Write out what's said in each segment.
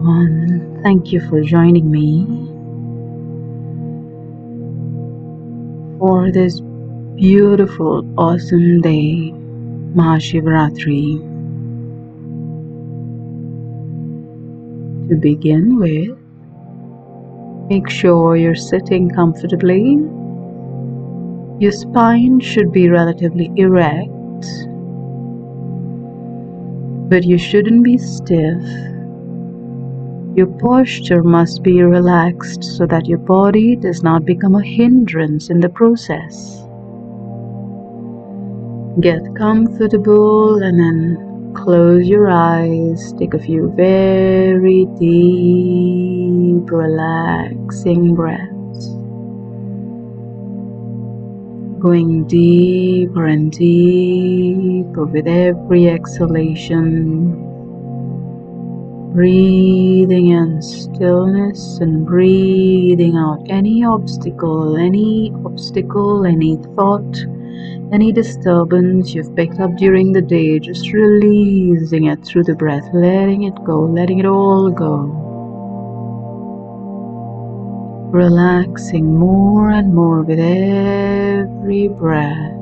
everyone. Thank you for joining me for this beautiful, awesome day, Mahashivratri. To begin with, make sure you're sitting comfortably. Your spine should be relatively erect, but you shouldn't be stiff. Your posture must be relaxed so that your body does not become a hindrance in the process. Get comfortable and then close your eyes. Take a few very deep, relaxing breaths. Going deeper and deeper with every exhalation. Breathing in stillness and breathing out any obstacle, any thought, any disturbance you've picked up during the day, just releasing it through the breath, letting it go, letting it all go. Relaxing more and more with every breath.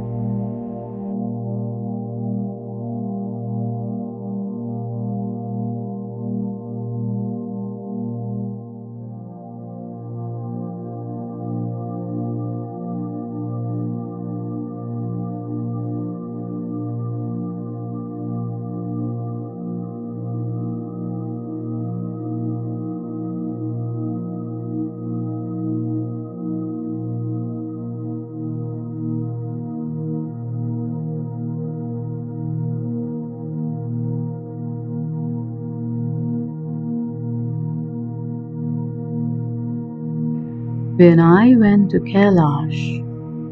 When I went to Kailash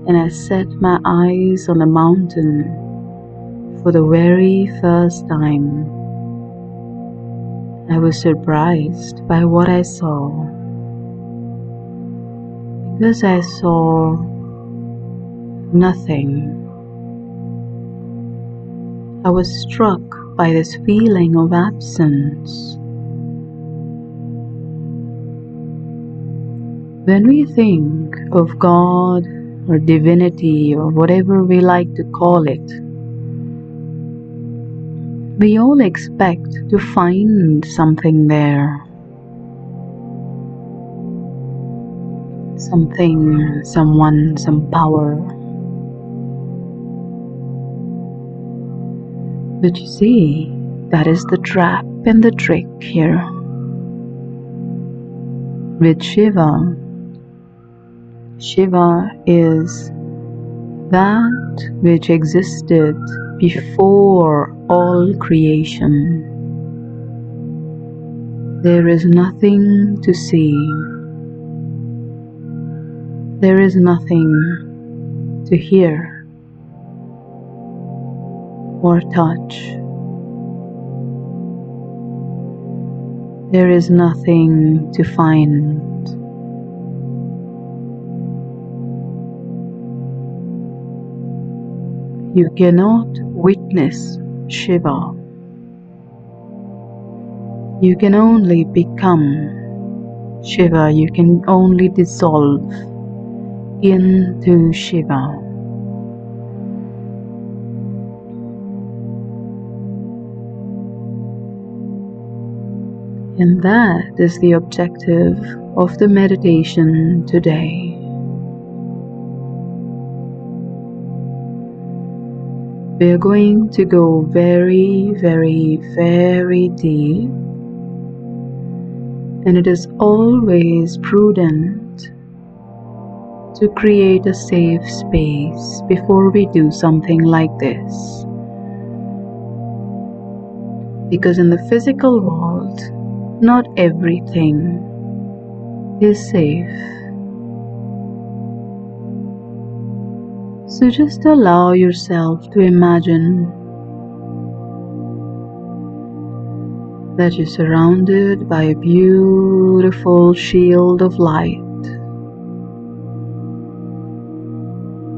and I set my eyes on the mountain for the very first time, I was surprised by what I saw, because I saw nothing. I was struck by this feeling of absence. When we think of God or divinity or whatever we like to call it, we all expect to find something there. Something, someone, some power. But you see, that is the trap and the trick here. With Shiva, Shiva is that which existed before all creation. There is nothing to see. There is nothing to hear or touch. There is nothing to find. You cannot witness Shiva. You can only become Shiva. You can only dissolve into Shiva. And that is the objective of the meditation today. We are going to go very, very, very deep, and it is always prudent to create a safe space before we do something like this. Because in the physical world, not everything is safe. So just allow yourself to imagine that you're surrounded by a beautiful shield of light.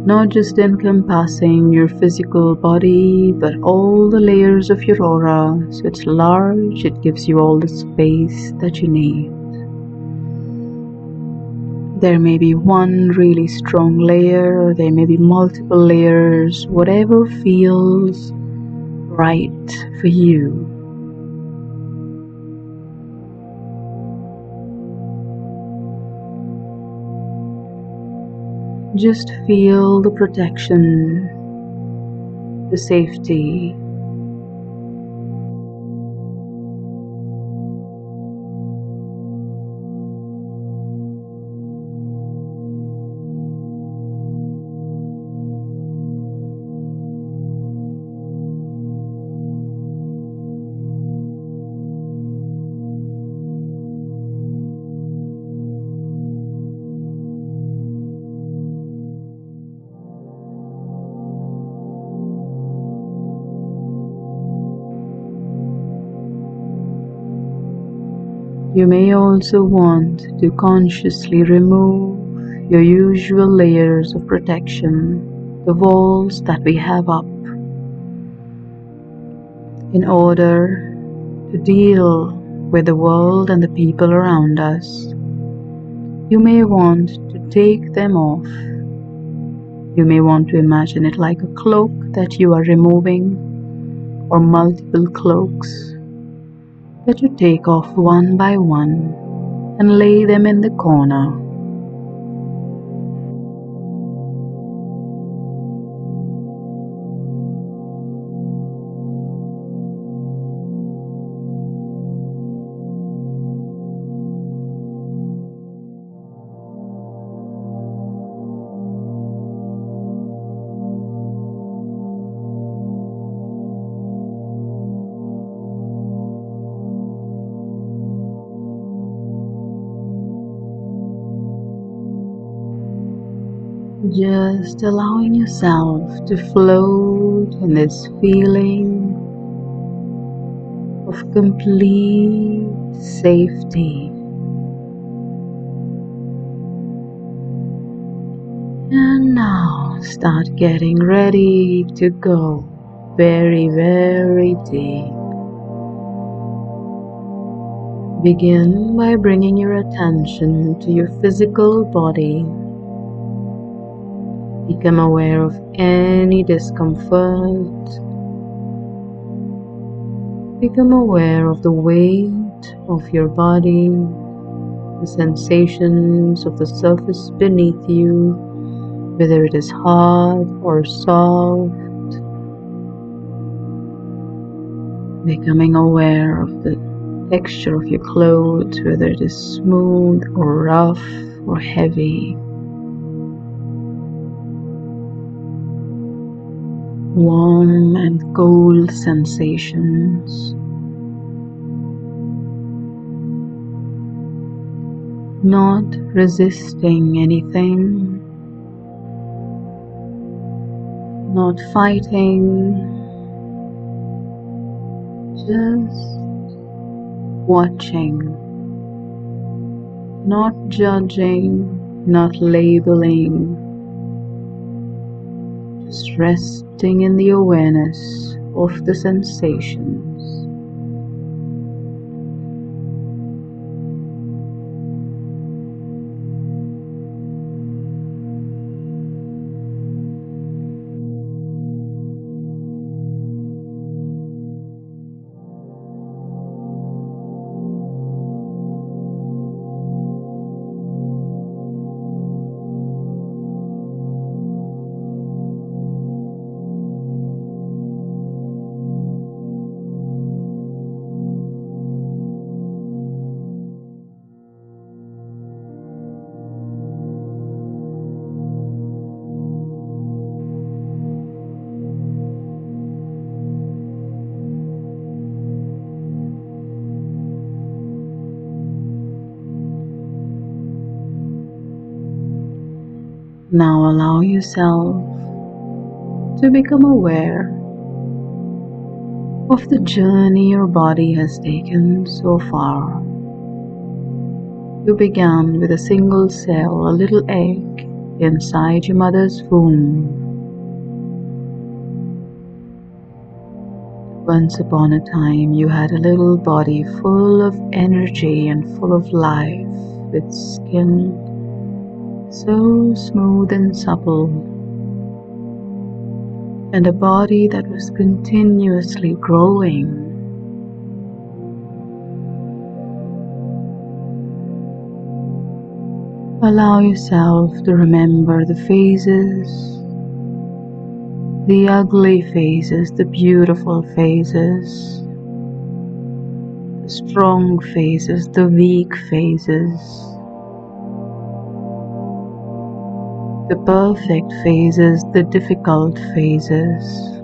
not just encompassing your physical body, but all the layers of your aura. So it's large, it gives you all the space that you need. There may be one really strong layer, or there may be multiple layers, whatever feels right for you. Just feel the protection, the safety. You may also want to consciously remove your usual layers of protection, the walls that we have up, in order to deal with the world and the people around us. You may want to take them off. You may want to imagine it like a cloak that you are removing, or multiple cloaks that you take off one by one and lay them in the corner. Just allowing yourself to float in this feeling of complete safety. And now start getting ready to go very, very deep. Begin by bringing your attention to your physical body. Become aware of any discomfort. Become aware of the weight of your body, the sensations of the surface beneath you, whether it is hard or soft. Becoming aware of the texture of your clothes, whether it is smooth or rough or heavy. Warm and cold sensations. Not resisting anything, not fighting, just watching, not judging, not labeling, just resting in the awareness of the sensations. Now allow yourself to become aware of the journey your body has taken so far. You began with a single cell, a little egg, inside your mother's womb. Once upon a time, you had a little body full of energy and full of life, with skin so smooth and supple, and a body that was continuously growing. Allow yourself to remember the phases, the ugly phases, the beautiful phases, the strong phases, the weak phases, the perfect phases, the difficult phases.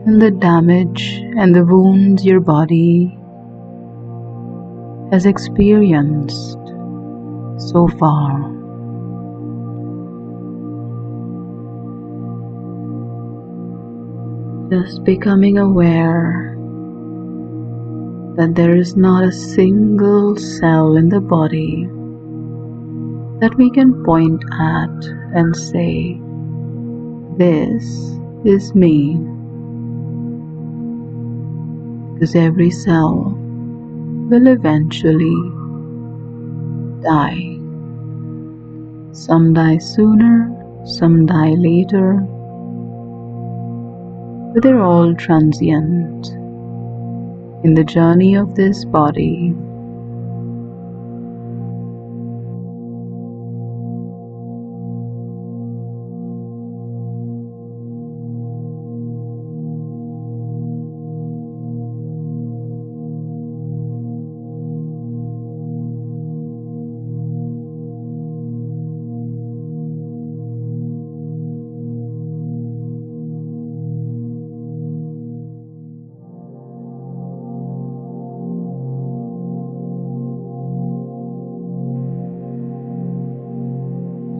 And the damage and the wounds your body has experienced so far. Just becoming aware that there is not a single cell in the body that we can point at and say, "This is me." Because every cell will eventually die. Some die sooner, some die later, but they're all transient in the journey of this body.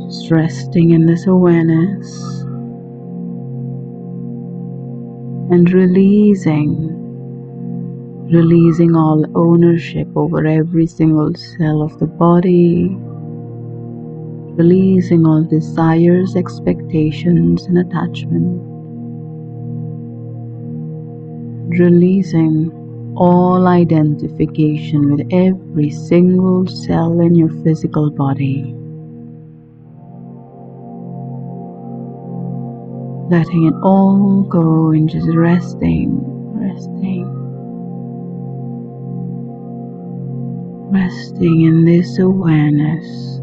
Just resting in this awareness and releasing all ownership over every single cell of the body, releasing all desires, expectations, and attachment, releasing all identification with every single cell in your physical body. Letting it all go and just resting in this awareness.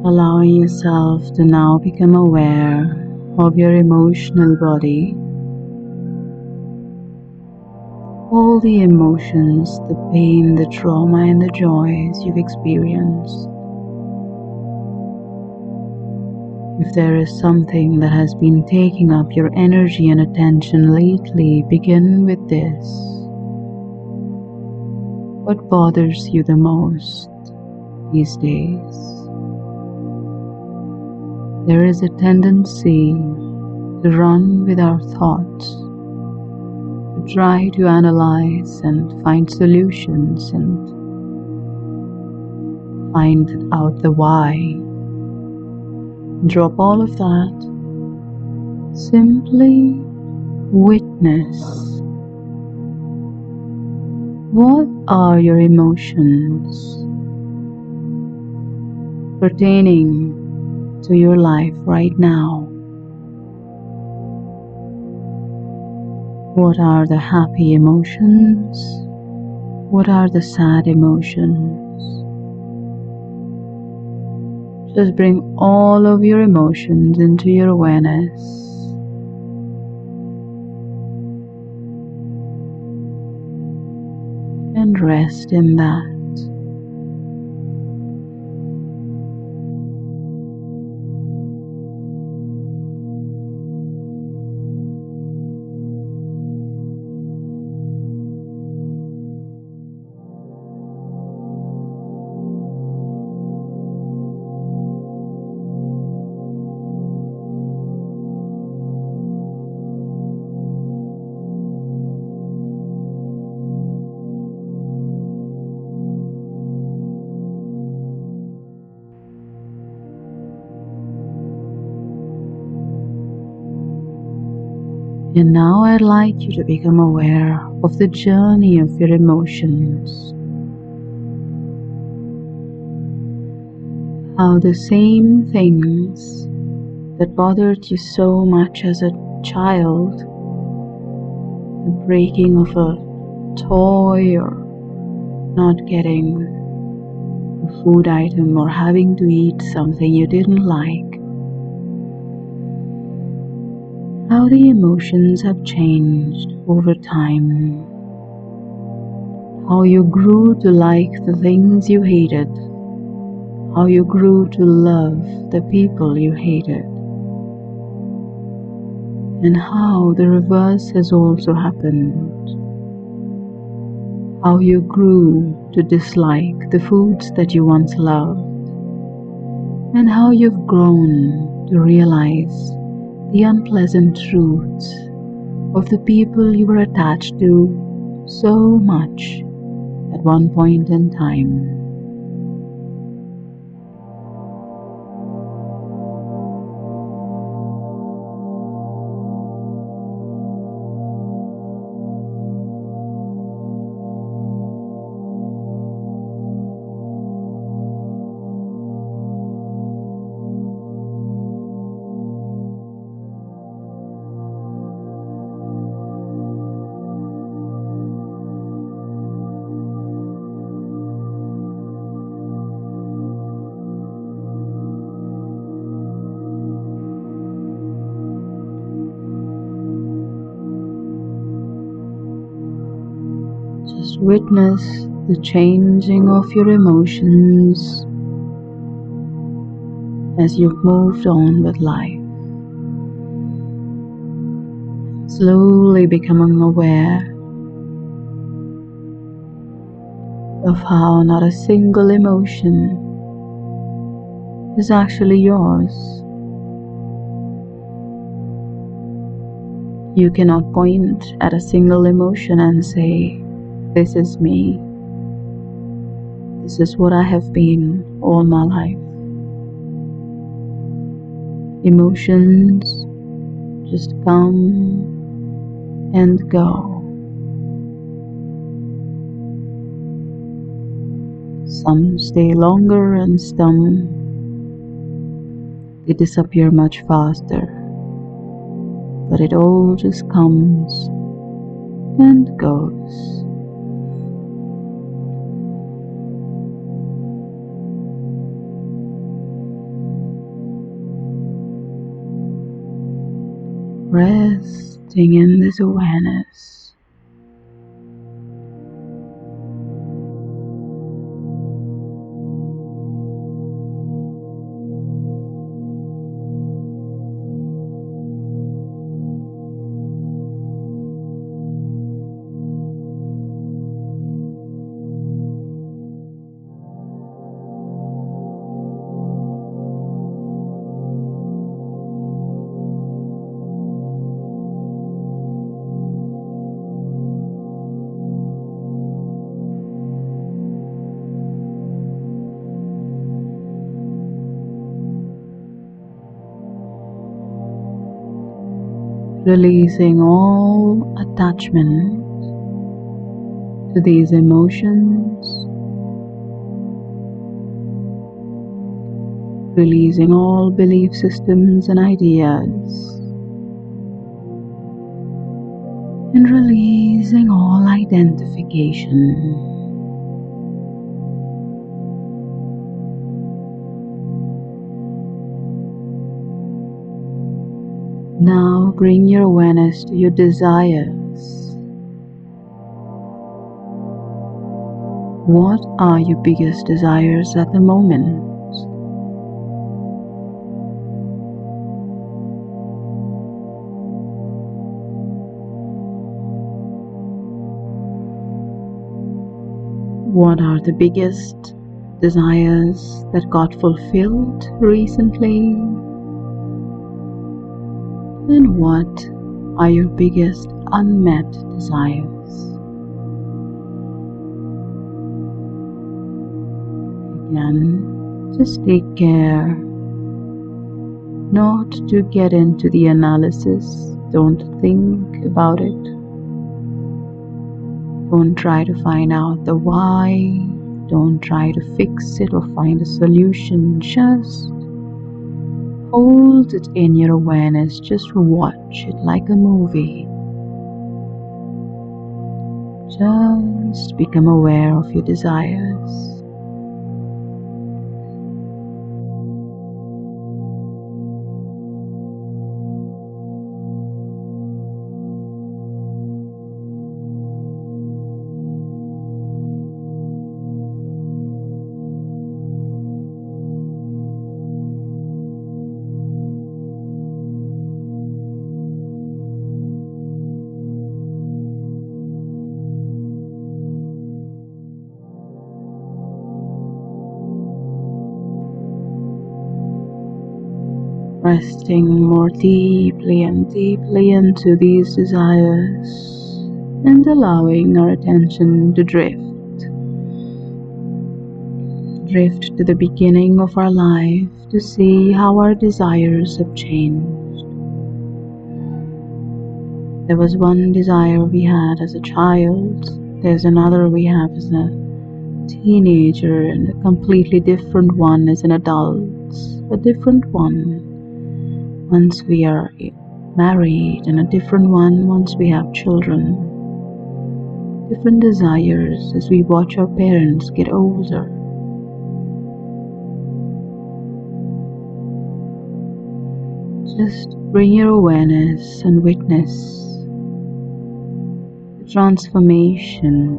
Allowing yourself to now become aware of your emotional body, all the emotions, the pain, the trauma, and the joys you've experienced. If there is something that has been taking up your energy and attention lately, begin with this. What bothers you the most these days? There is a tendency to run with our thoughts, to try to analyze and find solutions and find out the why. Drop all of that. Simply witness. What are your emotions pertaining to your life right now? What are the happy emotions? What are the sad emotions? Just bring all of your emotions into your awareness and rest in that. And now I'd like you to become aware of the journey of your emotions. How the same things that bothered you so much as a child, the breaking of a toy or not getting a food item or having to eat something you didn't like, how the emotions have changed over time, how you grew to like the things you hated, how you grew to love the people you hated, and how the reverse has also happened, how you grew to dislike the foods that you once loved, and how you've grown to realize the unpleasant truths of the people you were attached to so much at one point in time. Just witness the changing of your emotions as you've moved on with life, slowly becoming aware of how not a single emotion is actually yours. You cannot point at a single emotion and say, "This is me. This is what I have been all my life." Emotions just come and go. Some stay longer and some they disappear much faster. But it all just comes and goes. Resting in this awareness. Releasing all attachment to these emotions, releasing all belief systems and ideas, and releasing all identification. Now bring your awareness to your desires. What are your biggest desires at the moment? What are the biggest desires that got fulfilled recently? And what are your biggest unmet desires? Again, just take care not to get into the analysis. Don't think about it. Don't try to find out the why. Don't try to fix it or find a solution. Just hold it in your awareness. Just watch it like a movie. Just become aware of your desires. Resting more deeply and deeply into these desires and allowing our attention to drift to the beginning of our life to see how our desires have changed. There was one desire we had as a child, there's another we have as a teenager, and a completely different one as an adult, a different one once we are married, and a different one once we have children. Different desires as we watch our parents get older. Just bring your awareness and witness the transformation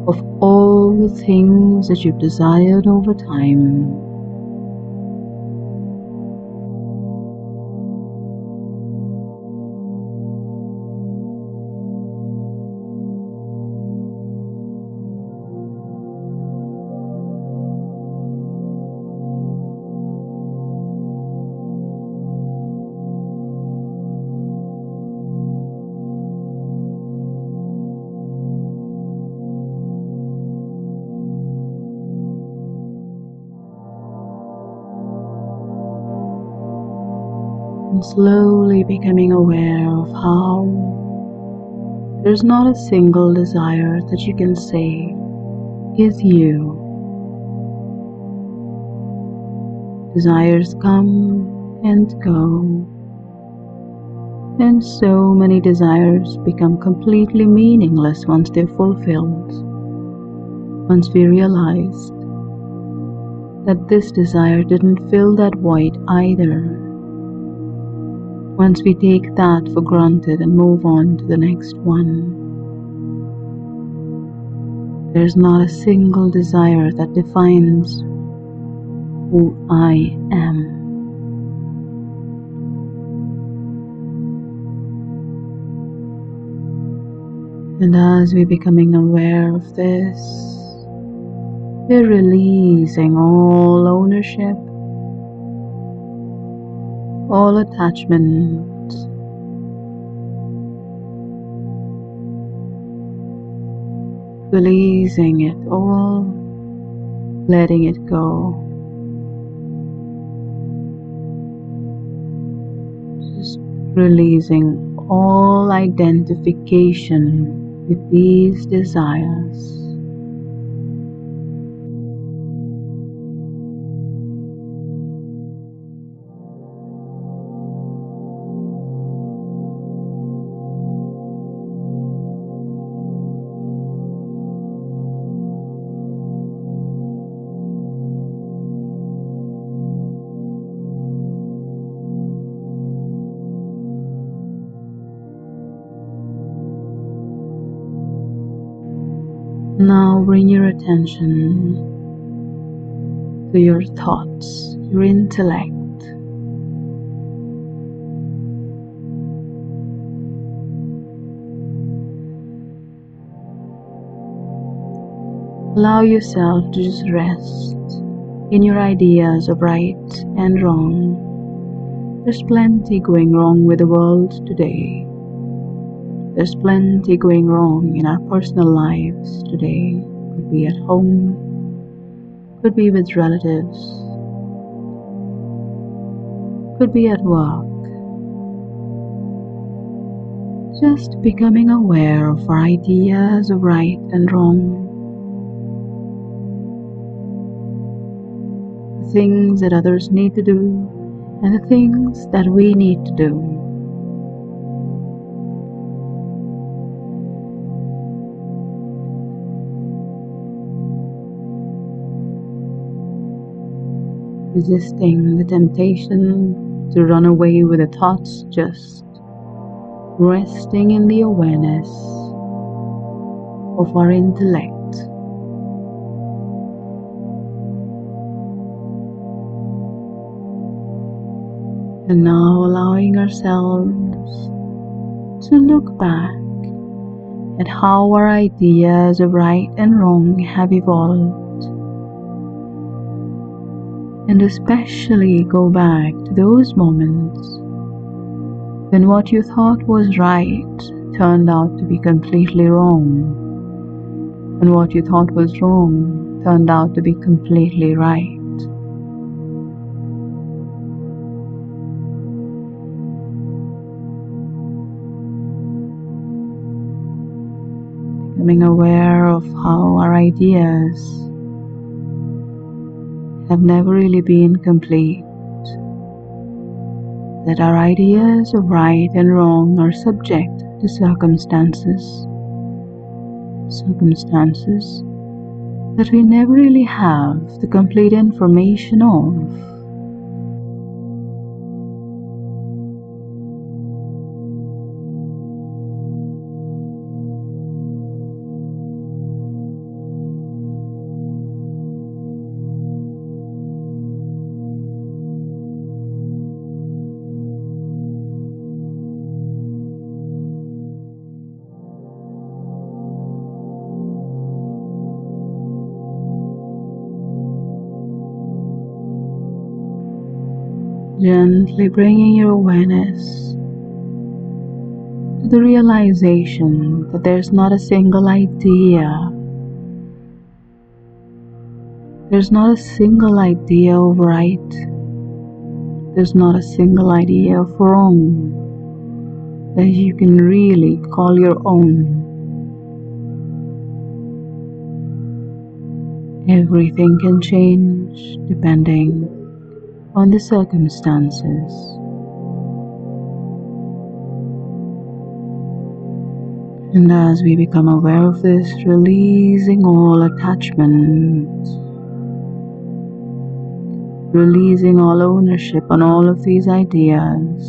of all the things that you've desired over time. And slowly becoming aware of how there's not a single desire that you can say is you. Desires come and go, and so many desires become completely meaningless once they're fulfilled. Once we realized that this desire didn't fill that void either. Once we take that for granted and move on to the next one, there's not a single desire that defines who I am. And as we're becoming aware of this, we're releasing all ownership, all attachment, releasing it all, letting it go. Just releasing all identification with these desires. Now bring your attention to your thoughts, your intellect. Allow yourself to just rest in your ideas of right and wrong. There's plenty going wrong with the world today. There's plenty going wrong in our personal lives today. Could be at home, could be with relatives, could be at work. Just becoming aware of our ideas of right and wrong. The things that others need to do and the things that we need to do. Resisting the temptation to run away with the thoughts, just resting in the awareness of our intellect. And now allowing ourselves to look back at how our ideas of right and wrong have evolved. And especially go back to those moments when what you thought was right turned out to be completely wrong, and what you thought was wrong turned out to be completely right. Becoming aware of how our ideas have never really been complete, that our ideas of right and wrong are subject to circumstances that we never really have the complete information of. Gently bringing your awareness to the realization that there's not a single idea. There's not a single idea of right. There's not a single idea of wrong that you can really call your own. Everything can change depending on the circumstances. And as we become aware of this, releasing all attachment, releasing all ownership on all of these ideas,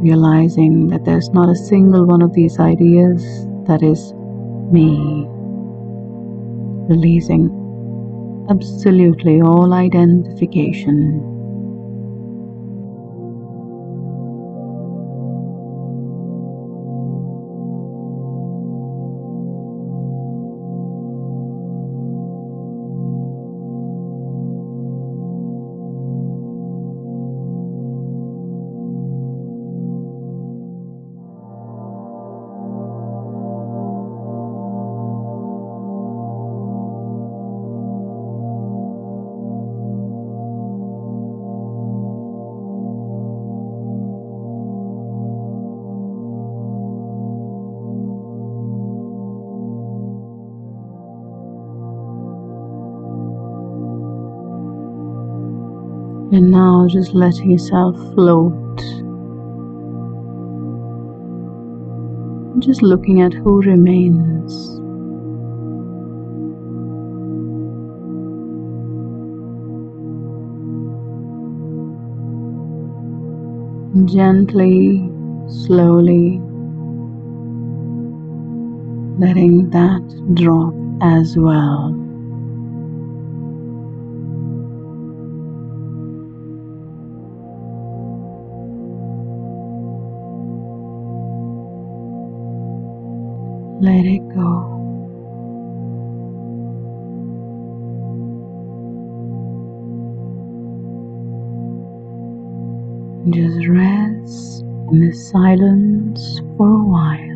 realizing that there's not a single one of these ideas that is me. Releasing absolutely all identification. And now just letting yourself float. Just looking at who remains. And gently slowly letting that drop as well. Let it go. Just rest in the silence for a while.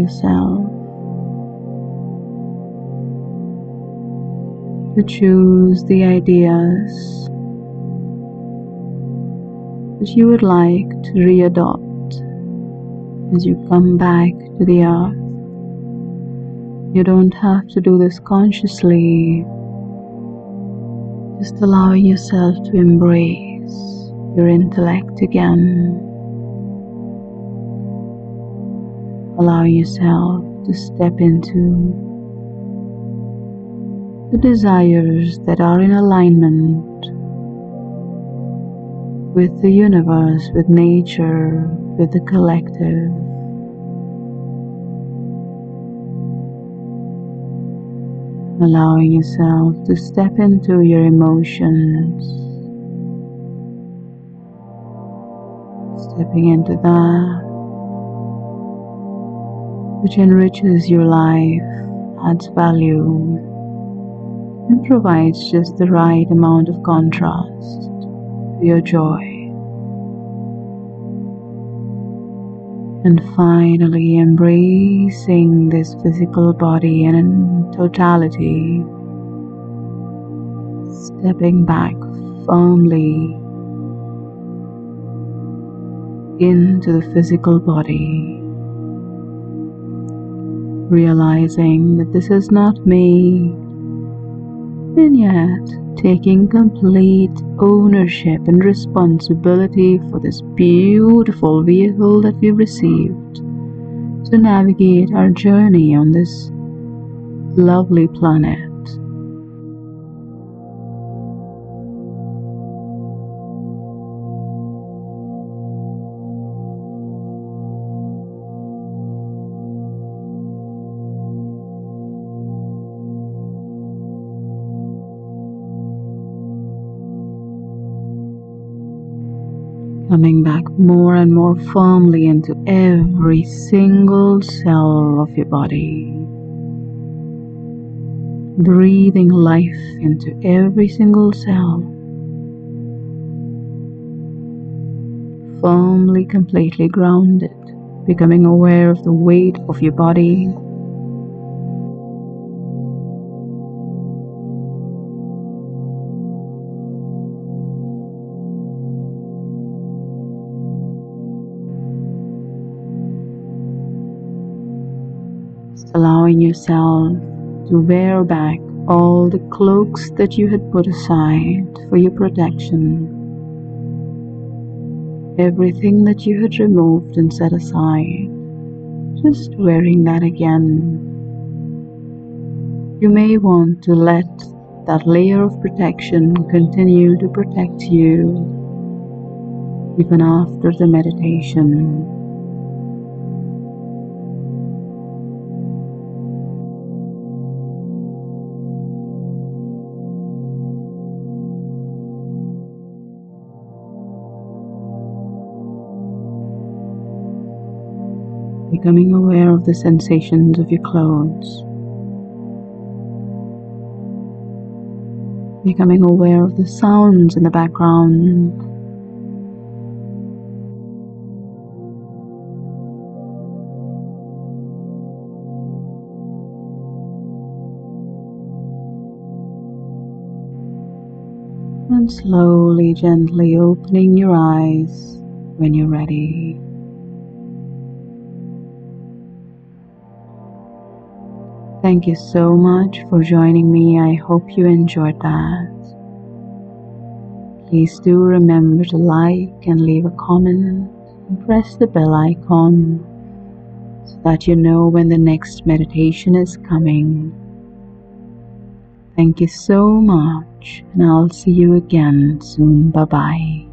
yourself to choose the ideas that you would like to readopt as you come back to the earth. You don't have to do this consciously, just allowing yourself to embrace your intellect again, allowing yourself to step into the desires that are in alignment with the universe, with nature, with the collective. Allowing yourself to step into your emotions, stepping into that which enriches your life, adds value, and provides just the right amount of contrast to your joy. And finally embracing this physical body in totality, stepping back firmly into the physical body, realizing that this is not me, and yet taking complete ownership and responsibility for this beautiful vehicle that we received to navigate our journey on this lovely planet. Coming back more and more firmly into every single cell of your body. Breathing life into every single cell. Firmly, completely grounded. Becoming aware of the weight of your body. Allowing yourself to wear back all the cloaks that you had put aside for your protection. Everything that you had removed and set aside, just wearing that again. You may want to let that layer of protection continue to protect you even after the meditation. Becoming aware of the sensations of your clothes. Becoming aware of the sounds in the background. And slowly, gently opening your eyes when you're ready. Thank you so much for joining me. I hope you enjoyed that. Please do remember to like and leave a comment and press the bell icon so that you know when the next meditation is coming. Thank you so much, and I'll see you again soon. Bye-bye.